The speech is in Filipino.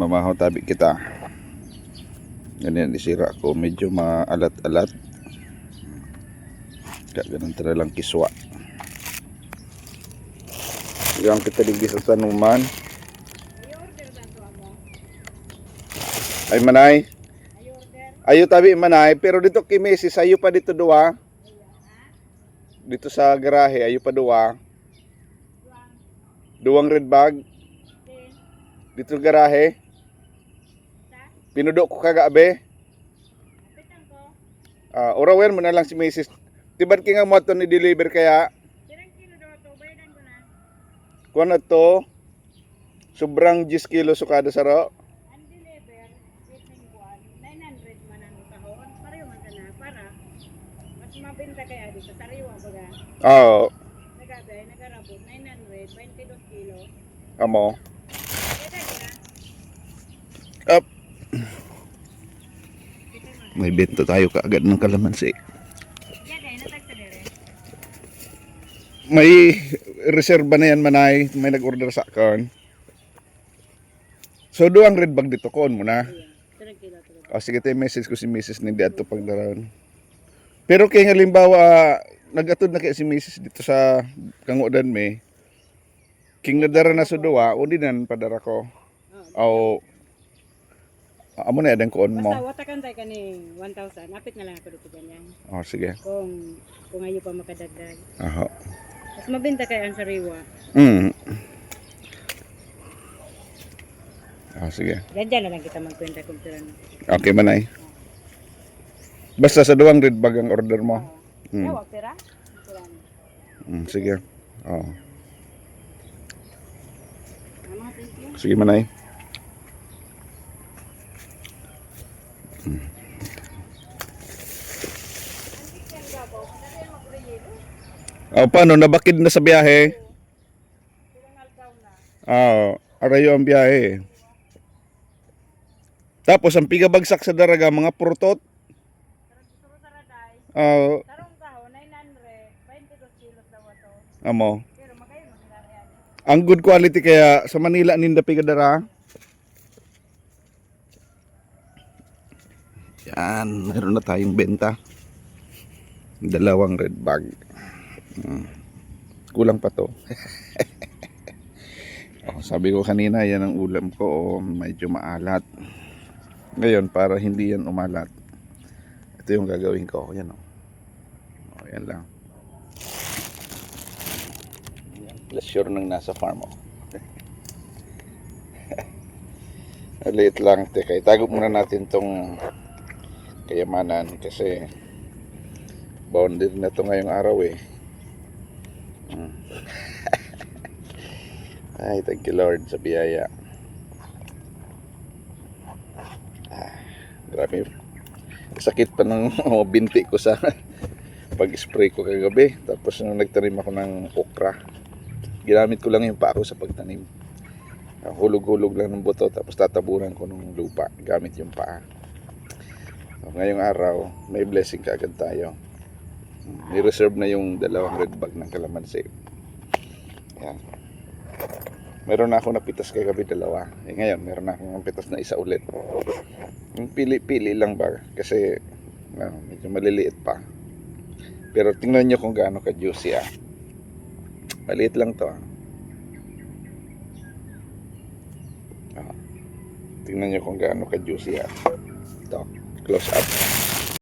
mamahaw tabi kita. Ganyan isira ko, medyo maalat-alat. Ganun tala lang kiswa. Yang kita digdi sa tanuman. Ay manay. Ayo tabi manay, pero dito kay Mrs. ayo pa dito duwa. Dito sa garahe ayo pa duwa. Duwang red bag. Dito garahe. Pinudok ko kagabi. Orawen mo na lang si Mrs. Tibat ki nga mo ato ni deliver kaya. Ilang kilo daw to? Bayadan ko na. Kuha na to. Sobrang 10 kilo sukada sa ro. Ang deliver, waiting buwan, 900 man ang kahon. Pareho man ka na. Para mas mabenta kaya dito. Sariwa baga. Oo. Nagabay, nagarabot, 900, 22 kilo. Amo. Bayadan ko na. Up. May bento tayo kaagad ng kalamansi. Yaday, natagsa dire. May reserva na yan manay. May nag-order sa akin. So doang red bag dito koon mo na. Ilang kilo to? Sige tayo message ko si Mrs. Hindi ato pagdaran. Pero kaya halimbawa nagatod na kaya si Mrs. dito sa Kangudan me. King nadara na sa duwa, o di nan padara ko. O amo na yan koon mo. Basta watakan tayo kaning 1,000. Napit na lang ako dito ganyan. Oh sige. Kung ayaw pa makadagdag. Aha. Mas mabenta kaya ang sariwa. Sige. Diyan na lang kita magkwenta kung tira na. Okay manay. Basta sa duwang red bag ang order mo. Ewa, pera? Tira na. Sige. Oh. Mama, thank you. Sige manay. Paano nabakid na sa biyahe? Arayo ang biyahe. Tapos ang pigabagsak sa daraga mga prutot. Tarong kaho, 900, 22 kilos daw ito. Amo. Pero magayon mo nila yan. Ang good quality kaya sa Manila ninda pigadara. Yan, meron na tayong benta. Dalawang red bag. Kulang pa to. Sabi ko kanina, yan ang ulam ko. Medyo maalat. Ngayon, para hindi yan umalat, ito yung gagawin ko. Yan yan lang. Pleasure nang nasa farm mo. Maliit lang. Teka, itago muna natin tong kayamanan kasi boundary na to ngayong araw eh. Ay, thank you Lord sa biyaya. Grabe. Sakit pa ng binti ko sa pag-spray ko kagabi. Tapos nung nagtanim ako ng okra, ginamit ko lang yung paa ko sa pagtanim. Hulog-hulog lang ng buto tapos tataburan ko ng lupa gamit yung paa. So, ngayong araw, may blessing kaagad tayo. Ni-reserve na yung dalawang red bag ng kalamansi. Yan. Meron na ako napitas kagabi dalawa. Ngayon, meron na akong napitas na isa ulit. Yung pili-pili lang ba? Kasi medyo maliliit pa. Pero tingnan nyo kung gaano ka-juicy Maliit lang to Tingnan nyo kung gaano ka-juicy Ito, close up.